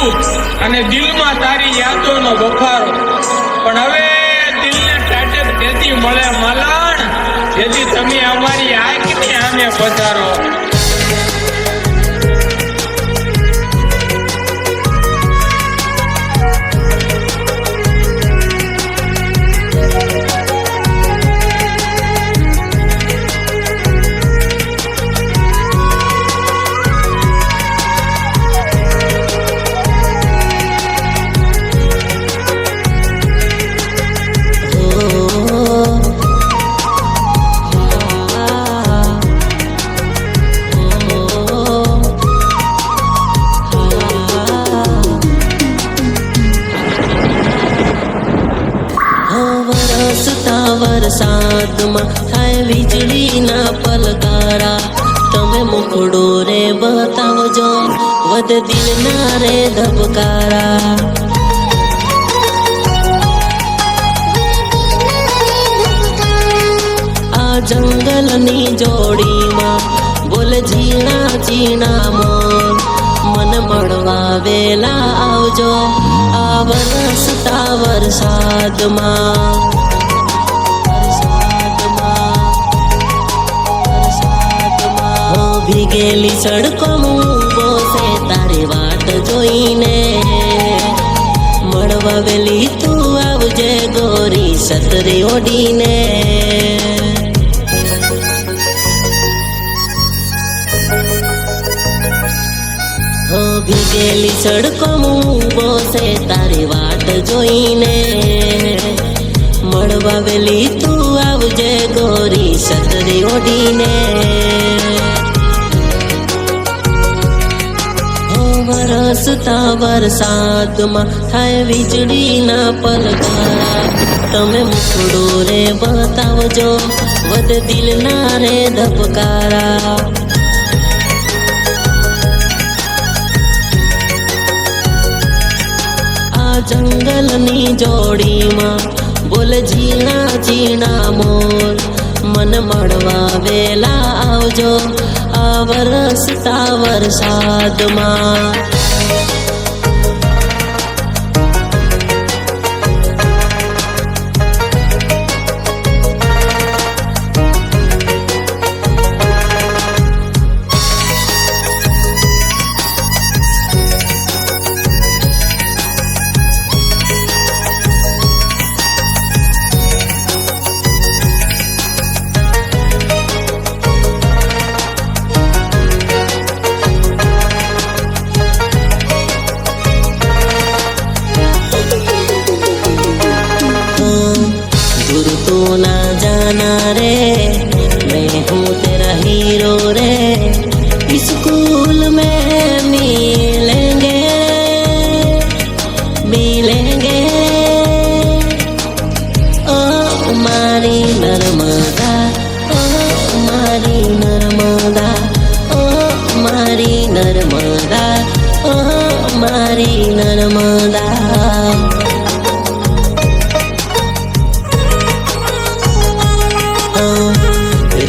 દુઃખ અને દિલમાં તારી યાદોનો બફારો, પણ હવે દિલને ટાટક તેથી મળે મલાણ, જેથી તમે અમારી આંખની સામે પધારો. વરસાદમાં થાય વીજળીના પલકારા, તમે મુખડો રે બતાવજો વધ દિલના રે ધબકારા. આ જંગલની જોડીમાં બોલે ઝીણા ઝીણા મોર, મન મળવા વેલા આવજો આ વરસતા વરસાદમાં. ભીગેલી સડકો ઊભો છે તારી વાટ જોઈને, મળવા વેલી તું આવજે ગોરી છત્રી ઓઢીને. ભીગેલી સડકો ઊભો છે તારી વાટ જોઈને, મળવા વેલી તું આવજે ગોરી છત્રી ઓઢીને. વરસતા વરસાદમાં થાય વીજળીના પલકારા, તમે મુખડો રે બતાવજો વધ દિલના રે ધબકારા. આ જંગલની જોડીમાં બોલે ઝીણા ઝીણા મોર, મન મળવા વેલા આવજો આ વરસતા વરસાદમાં. ना जाना रे मैं हूँ तेरा हीरो रे, स्कूल में मिलेंगे मिलेंगे. ओ मारी नर्मदा, ओ मारी नर्मदा, ओ मारी नर्मदा, ओ मारी नर्मदा.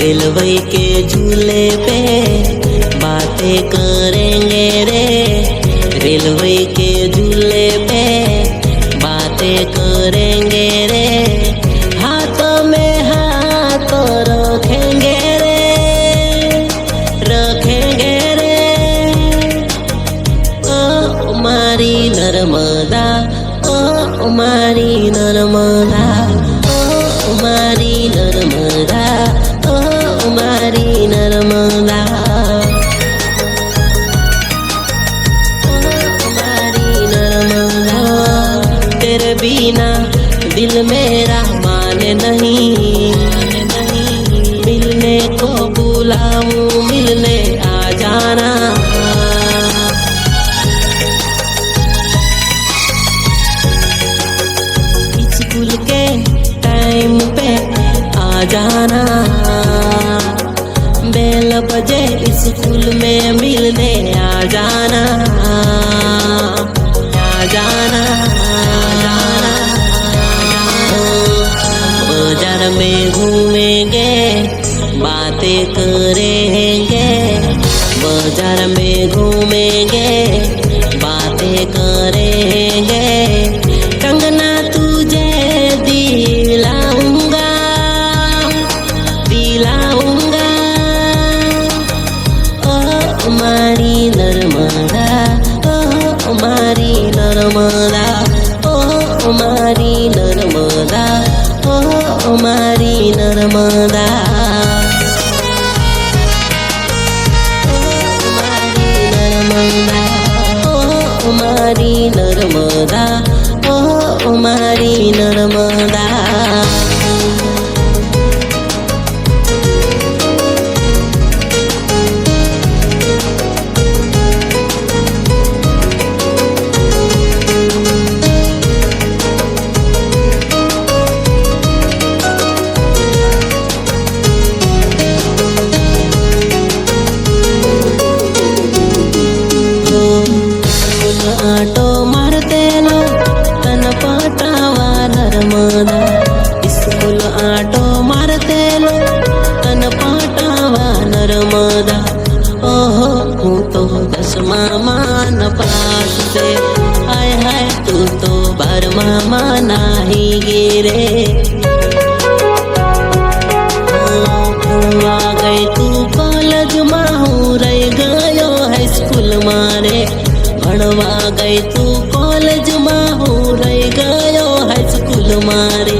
रेलवे के झूले पे बातें करेंगे रे, रेलवे के झूले पे बातें करेंगे रे, हाथों में हाथ रखेंगे रे, रखेंगे रे. ओ मारी नर्मदा, ओ मारी नर्मदा, ओ मारी नर्मदा, मारी नर्मदा, मारी नर्मदा. तेरे बिना दिल मेरा माने नहीं, मिलने को बुलाऊं मिलने आ जाना. स्कूल के टाइम पे आ जाना, बेल बजे स्कूल में मिलने आ जाना, आ जाना. बाजार में घूमेंगे बातें करेंगे, बाजार में घूमेंगे बातें करेंगे. નર્મદા ઓ મારી નર્મદા ઓ મારી નર્મદા ઓ મારી નર્મદા મારી નર્મદા ઓ મારી નર્મદા આટો મારતે લો તન પટાવા નર્મદા સ્કૂલ આટો મારતે લો તન પટાવા નર્મદા ઓહો હું તો 10મા માં પાસ છે હાય હાય તું તો 12મા માં નાહી ગઈ રે ભણવા ગઈ તું કોલેજમાં હું રહી ગયો હાઈસ્કૂલ મારે ભણવા ગઈ તું કોલેજમાં હું રહી ગયો હાઈસ્કૂલ મારે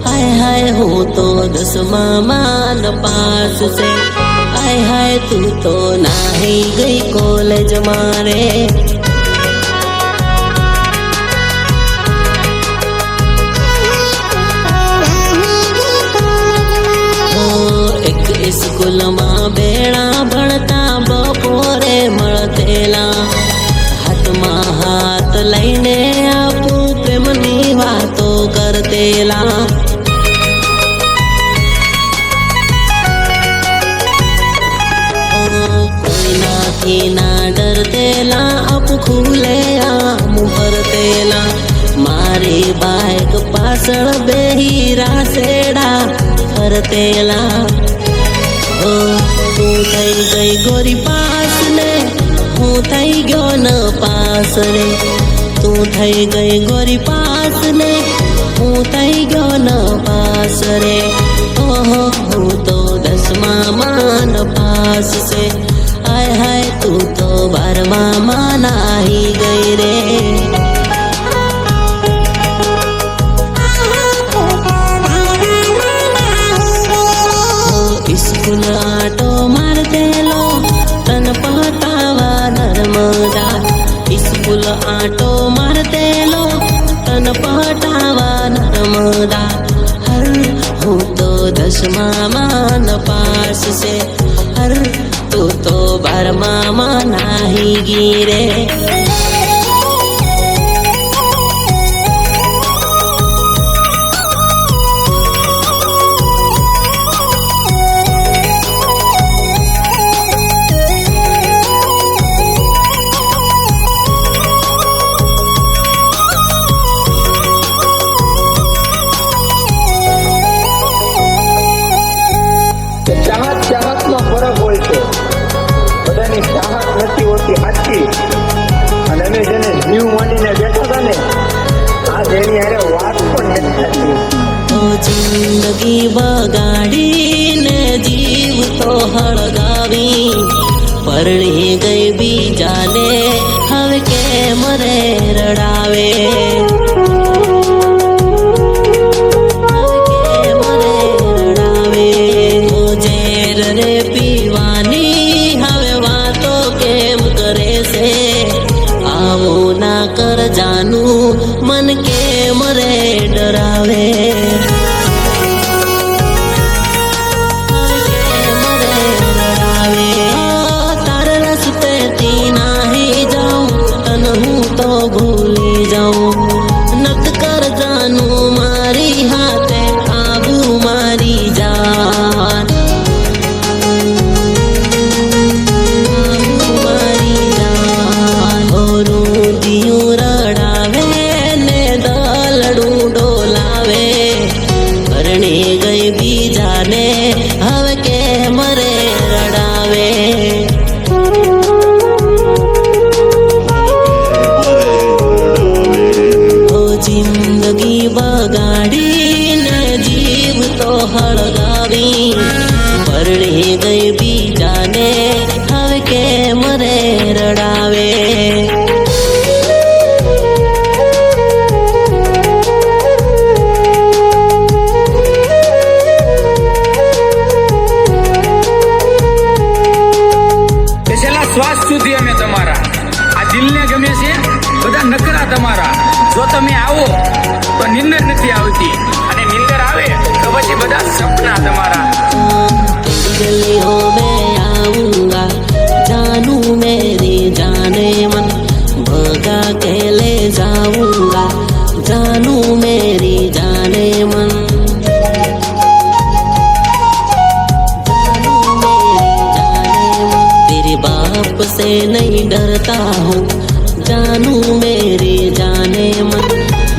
હાય હાય હું તો 10મા માં પાસ છે હાય હાય તું તો નાહી ગઈ કોલેજ મારે એક સ્કૂલમાં બેડા ભણતા બપોરે મળતેલા હાથમાં હાથ લઈને આપું પ્રેમની વાતો કરતેલા કોઈનાથી ના ડરતેલા અપ ખુલે આમ ફરતેલા મારી બાઈક પાછળ બેહી રાસેડા ફરતેલા તું થઈ ગઈ ગોરી પાસ ને હું થઈ ગયો ન પાસ રે તું થઈ ગઈ ગોરી પાસ ને હું થઈ ગયો ન પાસ રે ઓહો હું તો 10મા માં પાસ છે હાય હાય તું તો 12મા માં નાહી ગઈ રે સ્કૂલ આટો મારતે લો તન પટાવા નર્મદા સ્કૂલ આટો મારતે લો તન પટાવા નર્મદા હર હું તો 10મા માં પાસ છે હર તું તો 12મા માં નાહી ગઈ રે ચાહતમાં ફરક હોય છે બધાની ચાહત નથી હોતી સાચી અને અમે જેને જીવ માંડીને બેઠા હતા ને આ જેની હારે વાત પણ નથી થતી જિંદગી બગાડીને જીવ તો હળગાવી પરણી ગઈ બીજાને હવે કેમ રે રડાવે રે પીવાની હવે વાતો કેમ કરે છે આવું ના કર જાનું મન કેમ રે ડરાવે તારા રસ્તે થી નાહી જાઉં તને હું તો ભૂલી જાઉં से नहीं डरता हूँ, जानू मेरी जाने मन,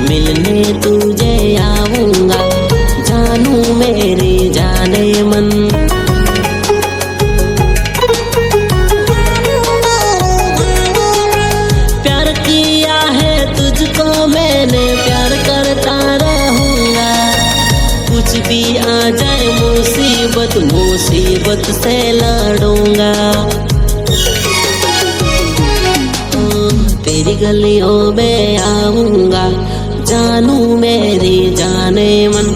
मिलने तुझे आऊंगा, जानू मेरी जाने मन। प्यार किया है तुझको मैंने, प्यार करता रहूंगा, कुछ भी आ जाए मुसीबत, मुसीबत से लड़ूंगा। तेरी गलियों में आऊंगा, जानू मेरी जाने मन,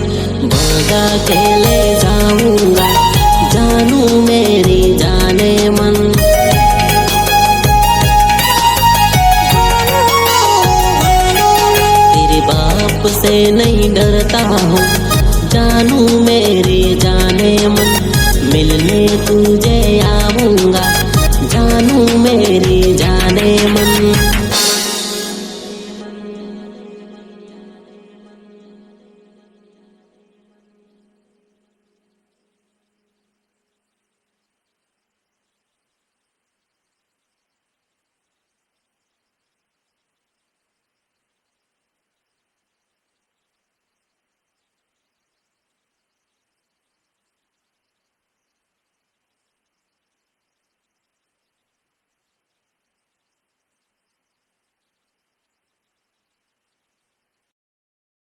भगा के ले जाऊंगा, जानू मेरी जाने मन। तेरे बाप से नहीं डरता हूँ, जानू मेरी जाने मन, मिलने तुझे आऊंगा, जानू मेरी